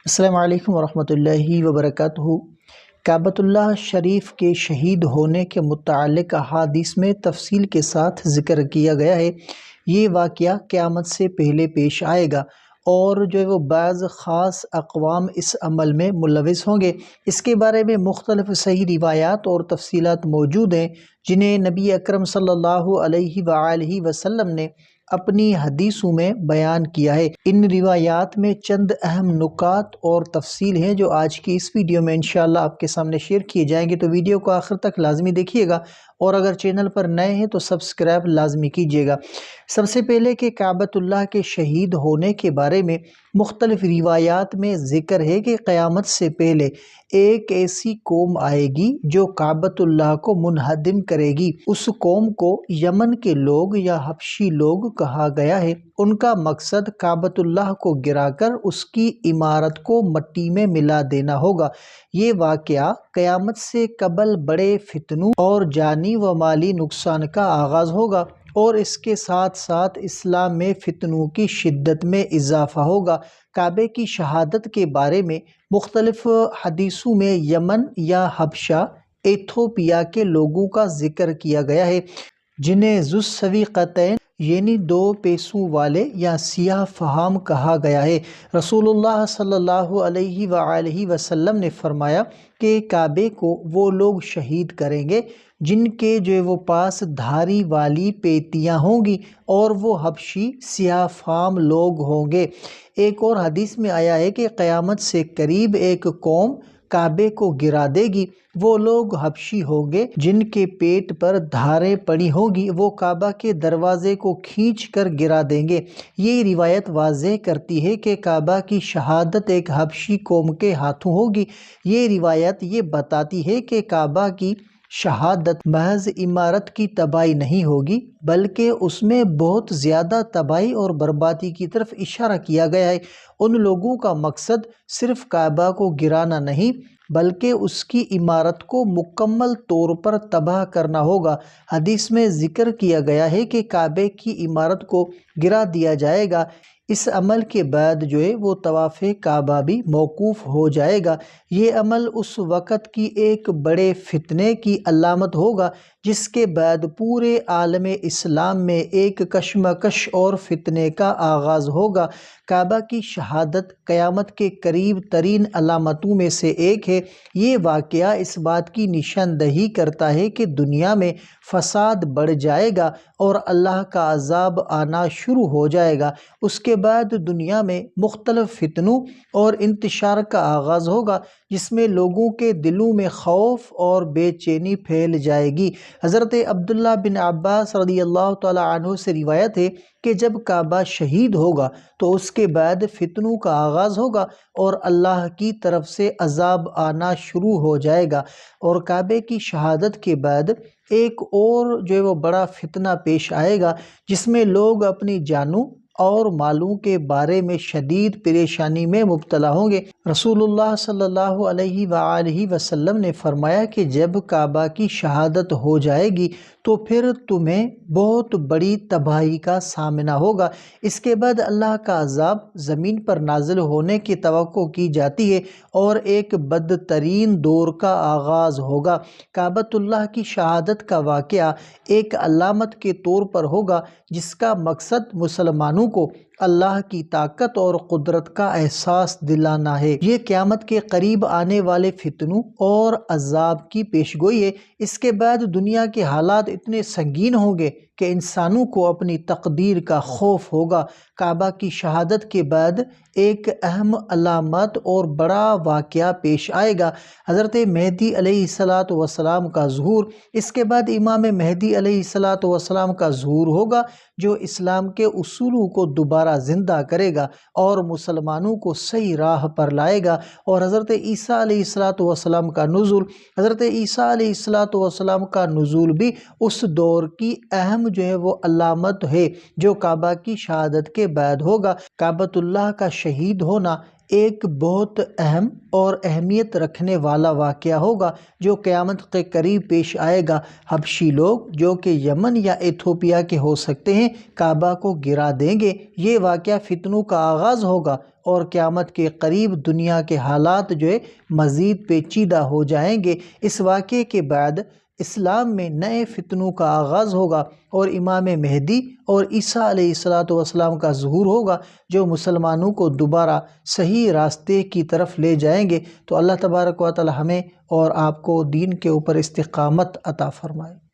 السلام علیکم ورحمۃ اللہ وبرکاتہ۔ کعبۃ اللہ شریف کے شہید ہونے کے متعلق احادیث میں تفصیل کے ساتھ ذکر کیا گیا ہے۔ یہ واقعہ قیامت سے پہلے پیش آئے گا اور وہ بعض خاص اقوام اس عمل میں ملوث ہوں گے۔ اس کے بارے میں مختلف صحیح روایات اور تفصیلات موجود ہیں جنہیں نبی اکرم صلی اللہ علیہ وآلہ وسلم نے اپنی حدیثوں میں بیان کیا ہے۔ ان روایات میں چند اہم نکات اور تفصیل ہیں جو آج کی اس ویڈیو میں انشاءاللہ آپ کے سامنے شیئر کیے جائیں گے، تو ویڈیو کو آخر تک لازمی دیکھیے گا، اور اگر چینل پر نئے ہیں تو سبسکرائب لازمی کیجیے گا۔ سب سے پہلے کہ کعبۃ اللہ کے شہید ہونے کے بارے میں مختلف روایات میں ذکر ہے کہ قیامت سے پہلے ایک ایسی قوم آئے گی جو کعبۃ اللہ کو منہدم کرے گی۔ اس قوم کو یمن کے لوگ یا حبشی لوگ کہا گیا ہے۔ ان کا مقصد کعبۃ اللہ کو گرا کر اس کی عمارت کو مٹی میں ملا دینا ہوگا۔ یہ واقعہ قیامت سے قبل بڑے فتنوں اور جانی و مالی نقصان کا آغاز ہوگا، اور اس کے ساتھ ساتھ اسلام میں فتنوں کی شدت میں اضافہ ہوگا۔ کعبے کی شہادت کے بارے میں مختلف حدیثوں میں یمن یا حبشہ ایتھوپیا کے لوگوں کا ذکر کیا گیا ہے، جنہیں ذو السویقتین یعنی دو پیسوں والے یا سیاہ فہم کہا گیا ہے۔ رسول اللہ صلی اللہ علیہ وآلہ وسلم نے فرمایا کہ کعبے کو وہ لوگ شہید کریں گے جن کے وہ پاس دھاری والی پیٹیاں ہوں گی، اور وہ حبشی سیاہ فام لوگ ہوں گے۔ ایک اور حدیث میں آیا ہے کہ قیامت سے قریب ایک قوم کعبے کو گرا دے گی۔ وہ لوگ حبشی ہوں گے جن کے پیٹ پر دھاریں پڑی ہوں گی، وہ کعبہ کے دروازے کو کھینچ کر گرا دیں گے۔ یہ روایت واضح کرتی ہے کہ کعبہ کی شہادت ایک حبشی قوم کے ہاتھوں ہوگی۔ یہ روایت یہ بتاتی ہے کہ کعبہ کی شہادت محض عمارت کی تباہی نہیں ہوگی، بلکہ اس میں بہت زیادہ تباہی اور بربادی کی طرف اشارہ کیا گیا ہے۔ ان لوگوں کا مقصد صرف کعبہ کو گرانا نہیں، بلکہ اس کی عمارت کو مکمل طور پر تباہ کرنا ہوگا۔ حدیث میں ذکر کیا گیا ہے کہ کعبے کی عمارت کو گرا دیا جائے گا۔ اس عمل کے بعد وہ طواف کعبہ بھی موقوف ہو جائے گا۔ یہ عمل اس وقت کی ایک بڑے فتنے کی علامت ہوگا جس کے بعد پورے عالم اسلام میں ایک کشمکش اور فتنے کا آغاز ہوگا۔ کعبہ کی شہادت قیامت کے قریب ترین علامتوں میں سے ایک ہے۔ یہ واقعہ اس بات کی نشاندہی کرتا ہے کہ دنیا میں فساد بڑھ جائے گا اور اللہ کا عذاب آنا شروع ہو جائے گا۔ اس کے بعد دنیا میں مختلف فتنوں اور انتشار کا آغاز ہوگا، جس میں لوگوں کے دلوں میں خوف اور بے چینی پھیل جائے گی۔ حضرت عبداللہ بن عباس رضی اللہ تعالی عنہ سے روایت ہے کہ جب کعبہ شہید ہوگا تو اس کے بعد فتنوں کا آغاز ہوگا اور اللہ کی طرف سے عذاب آنا شروع ہو جائے گا۔ اور کعبے کی شہادت کے بعد ایک اور وہ بڑا فتنہ پیش آئے گا جس میں لوگ اپنی جانوں اور مالوں کے بارے میں شدید پریشانی میں مبتلا ہوں گے۔ رسول اللہ صلی اللہ علیہ وآلہ وسلم نے فرمایا کہ جب کعبہ کی شہادت ہو جائے گی تو پھر تمہیں بہت بڑی تباہی کا سامنا ہوگا۔ اس کے بعد اللہ کا عذاب زمین پر نازل ہونے کی توقع کی جاتی ہے اور ایک بدترین دور کا آغاز ہوگا۔ کعبۃ اللہ کی شہادت کا واقعہ ایک علامت کے طور پر ہوگا جس کا مقصد مسلمانوں کو اللہ کی طاقت اور قدرت کا احساس دلانا ہے۔ یہ قیامت کے قریب آنے والے فتنوں اور عذاب کی پیشگوئی ہے۔ اس کے بعد دنیا کے حالات اتنے سنگین ہوں گے کہ انسانوں کو اپنی تقدیر کا خوف ہوگا۔ کعبہ کی شہادت کے بعد ایک اہم علامت اور بڑا واقعہ پیش آئے گا، حضرت مہدی علیہ السلام کا ظہور۔ اس کے بعد امام مہدی علیہ السلام کا ظہور ہوگا جو اسلام کے اصولوں کو دوبارہ زندہ کرے گا اور مسلمانوں کو صحیح راہ پر لائے گا۔ اور حضرت عیسیٰ علیہ السلام کا نزول، حضرت عیسیٰ علیہ السلام کا نزول بھی اس دور کی اہم وہ علامت ہے جو کعبہ کی شہادت کے بعد ہوگا۔ کعبۃ اللہ کا شہید ہونا ایک بہت اہم اور اہمیت رکھنے والا واقعہ ہوگا جو قیامت کے قریب پیش آئے گا۔ حبشی لوگ جو کہ یمن یا ایتھوپیا کے ہو سکتے ہیں کعبہ کو گرا دیں گے۔ یہ واقعہ فتنوں کا آغاز ہوگا اور قیامت کے قریب دنیا کے حالات جو ہے مزید پیچیدہ ہو جائیں گے۔ اس واقعے کے بعد اسلام میں نئے فتنوں کا آغاز ہوگا اور امام مہدی اور عیسیٰ علیہ السلام کا ظہور ہوگا جو مسلمانوں کو دوبارہ صحیح راستے کی طرف لے جائیں گے۔ تو اللہ تبارک و تعالی ہمیں اور آپ کو دین کے اوپر استقامت عطا فرمائے۔